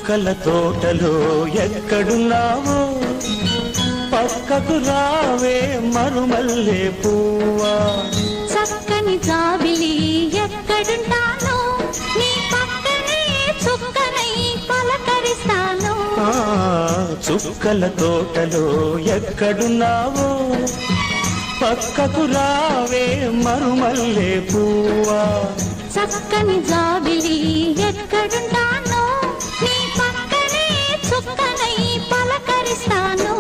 చుక్కల తోటలో ఎక్కడున్నావో పక్కకు రావే మరుమల్లె పువ్వా. చక్కని జాబిలి ఎక్కడుంటానో నీ పక్కనే చుక్కనై పలకరిస్తాను. చుక్కల తోటలో ఎక్కడున్నావో పక్కకు రావే మరుమల్లె పువ్వా. చక్కని జాబిలి ఎక్కడుంటానో నీ పక్కనే చుక్కనై పలకరిస్తాను.